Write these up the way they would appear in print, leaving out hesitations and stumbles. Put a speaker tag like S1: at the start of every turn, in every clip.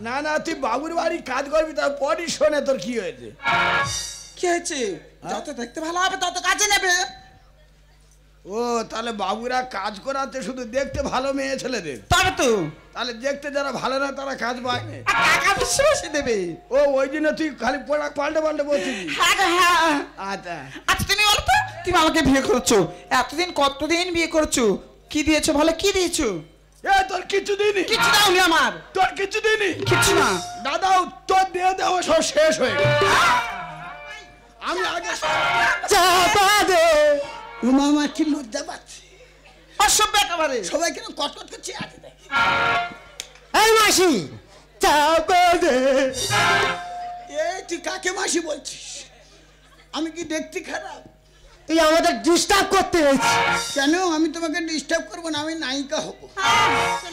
S1: না না তুই বাবুর বাড়ি কাজ করবি তারপরই শোনে তোর কি হয়েছে।
S2: কি হয়েছে? যত দেখতে ভালো হবে তত কাজে নেবে।
S1: ও তাহলে বাবুরা কাজ করাতে শুধু দেখতে ভালো মেয়ে ছেলেদের,
S2: তবে তো
S1: তাহলে দেখতে যারা ভালো না তারা কাজ পায় না,
S2: টাকা বেশি দেবে।
S1: ও ওই জন্য তুই খালি পোড়া পাল্টে পাল্টে বলছিস।
S2: হ্যাঁ।
S1: আচ্ছা
S2: আচ্ছা তুমি বলো তো, তুমি আমাকে বিয়ে করছো এতদিন, কতদিন বিয়ে করছো? কি দিয়েছো ভালো, কি দিয়েছো?
S1: এ তোর কিছু দিইনি।
S2: কিছু দাওনি আমার।
S1: তোর কিছু দিইনি।
S2: কিছু না
S1: দাদা, তোর দিয়ে দেওয়া সব শেষ হয়ে গেছে। আমি আগে চাপা দে। মামা কি লজ্জা পাচ্ছে,
S2: অসভ্য একেবারে।
S1: সবাই কেন কটকট করছে। এই মাসি চাপা দে। এই তুই কাকে মাসি বলছিস? আমি কি দেখতে খারাপ? তুই আমাদের ডিস্টার্ব করতে এসেছিস। কেন আমি তোমাকে ডিস্টার্ব করবো না, আমি নায়িকা হব।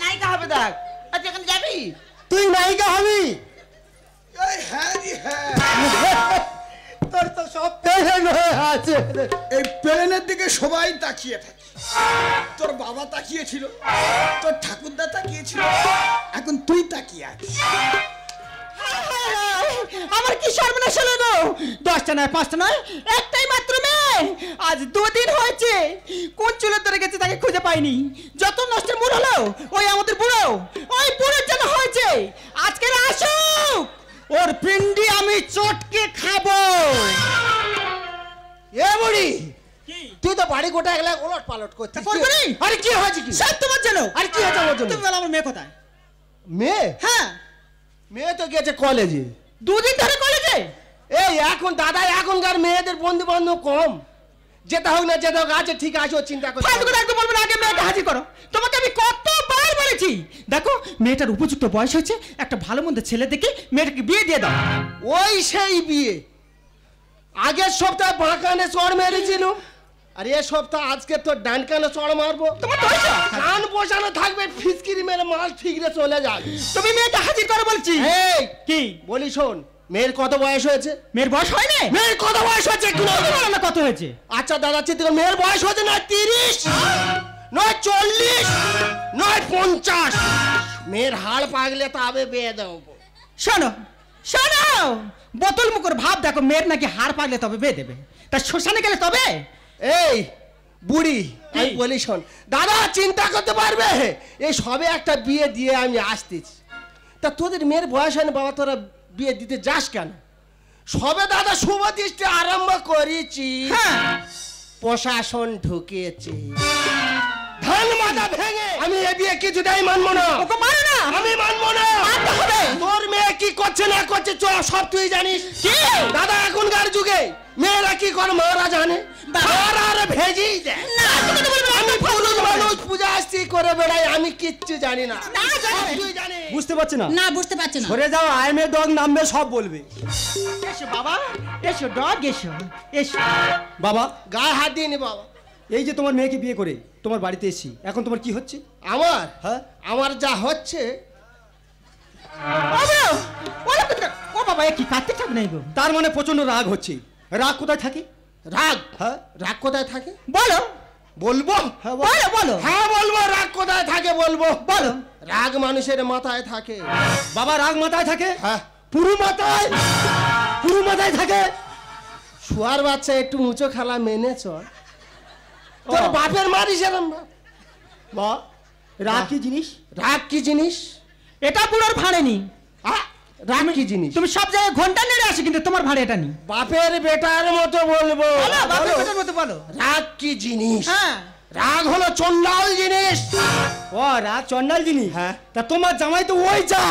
S2: নায়িকা হবে দেখ। আচ্ছা এখন যাবি?
S1: তুই নায়িকা হবি? এই হ্যাঁ রে হ্যাঁ, তোর তো সব প্লেন হয়ে আছে। এই প্লেনের দিকে সবাই তাকিয়ে থাকে। তোর বাবা তাকিয়েছিল, তোর ঠাকুরদা তাকিয়েছিল, এখন তুই তাকিয়ে আছিস।
S2: আমার কি সর্বনাশ হলো গো! 10টা নয় 5টা নয়, একটাই মাত্র মেয়ে। আজ 2 দিন হয়েছে কোন চুলে ধরে গেছে তাকে খুঁজে পাইনি। যত নষ্টের মূল হলো ওই আমাদের বুড়ো, ওই বুড়োর জন্য হয়েছে। আজকে আসুক, ওর পিন্ডি আমি চটকে খাবো।
S1: এ বুড়ি,
S2: কি
S1: তুই তো বাড়ি গোটা একলা ওলট পালট করছিস।
S2: আরে কি হয়েছে? কি সব তোমার জন্য।
S1: আরে কি হয়েছে আমার জন্য?
S2: তুমি বলো আমার মেয়ে কোথায়?
S1: মেয়ে?
S2: হ্যাঁ,
S1: মেয়ে তো গেছে কলেজে।
S2: 2 দিন ধরে কলেজে।
S1: এই এখন দাদা, এখনকার মেয়েদের বন্ধু বান্ধব কম। যেতে হোক না যেতে হোক, আছে ঠিক আছে, ও চিন্তা করছে।
S2: ফালতু কথা একদম বলবে না, আগে মেয়েকে হাজির করো। তোমাকে আমি কতবার বলেছি, দেখো মেয়েটার উপযুক্ত বয়স হয়েছে, একটা ভালো মন্দ ছেলে দেখে মেয়েটাকে বিয়ে দিয়ে দাও।
S1: ওই সেই বিয়ে। আগের সপ্তাহে বাঁ কানে চড় মেরেছিল, আর এ সপ্তাহ আজকে তোর ডান কানে চড় মারবো।
S2: তোমার তো হয়েছে
S1: কান বসানো থাকবে, ফিসকিরি মেরে মাল ঠিকরে চলে যাবে।
S2: তুমি মেয়েটা হাজির করো বলছি।
S1: এই
S2: কি
S1: বলি শোন, মেয়ের কত বয়স হয়েছে?
S2: মেয়ের বয়স হয়নি?
S1: মেয়ের কত বয়স হয়েছে একটু বলো
S2: না, কত হয়েছে?
S1: আচ্ছা দাদা চিন্তা কর, মেয়ের বয়স হয়েছে না 30, নয় 40, নয় 50। মেয়ের হাড় পাগলে তবে বিয়ে দেবো।
S2: শোনো শোনো, বোতল মুখর ভাব দেখো, মেয়ের নাকি হাড় পাগলে তবে বিয়ে দেবে, তা শ্মশানে গেলে তবে।
S1: এই বুড়ি, আমি বলি শোন দাদা, চিন্তা করতে পারবে, এই সবে একটা বিয়ে দিয়ে আমি আসতেছি, তা তোদের মেয়ের বয়স হয়নি বাবা, তোরা বিয়ে দিতে যাস কেন? সবে দাদা শুভ দৃষ্টি আরম্ভ করেছি, প্রশাসন ঢুকেছে, ধান মাথা ভেঙে আমি এ বিয়ে কিছুতেই মানবো না।
S2: ওকে মানো না?
S1: আমি মানবো না।
S2: মানতে হবে।
S1: তোর মেয়ে কি করছে না করছে সব তুই জানিস।
S2: কি
S1: দাদা, এখনকার যুগে মেয়েরা কি করে মারা জানে, আর ভেজেই দেয়। আমি পুরুষ মানুষ, পূজা আসছি করে বেড়াই, আমি কিচ্ছু জানি না। তুই জানিস?
S3: বুঝতে পারছি না।
S2: না বুঝতে পারছি না।
S3: সরে যাও, আই মে ডগ নামবে সব বলবে।
S2: এসো বাবা, এসো ডগ, এসো এসো।
S3: বাবা,
S1: গায়ে হাত দিয়ে নি বাবা।
S3: এই যে তোমার মেয়েকে বিয়ে করে তোমার বাড়িতে এসি, এখন তোমার কি হচ্ছে?
S1: আমার
S3: হ্যাঁ,
S1: আমার যা হচ্ছে,
S2: ও বাবা, কি কাটতে চাপ নেই গো।
S3: তার মানে প্রচন্ড রাগ হচ্ছে। রাগ কোথায় থাকে?
S1: রাগ?
S3: হ্যাঁ,
S1: রাগ কোথায় থাকে
S2: বলো।
S1: বলবো?
S3: হ্যাঁ
S2: বলো বলো।
S1: হ্যাঁ বলবো, রাগ কোথায় থাকে বলবো।
S2: বলো।
S1: রাগ মানুষের মাথায় থাকে।
S3: বাবা, রাগ মাথায় থাকে?
S1: হ্যাঁ।
S3: পুরো মাথায়? পুরো মাথায় থাকে?
S1: শুয়ার বাচ্চা, একটু উঁচু খেলা মেনে চল। তোর বাপের মারিস এরম বাপ।
S3: বা রাগ কি জিনিস?
S1: রাগ কি জিনিস?
S2: এটা পুরোর ভাড়েনি।
S1: রাগ কি জিনিস?
S2: তুমি সব জায়গায় ঘন্টা নেড়ে আসো, কিন্তু তোমার ভাড়ে এটা নি।
S1: বাপের বেটার মতো বলবো।
S2: বাপের বেটার মতো বলো।
S1: রাগ কি জিনিস?
S2: হ্যাঁ,
S1: রাগ হলো চন্ডাল জিনিস।
S3: ও রাগ চন্ডাল জিনিস?
S1: হ্যাঁ।
S3: তা তোমার জামাই তো ওই যা।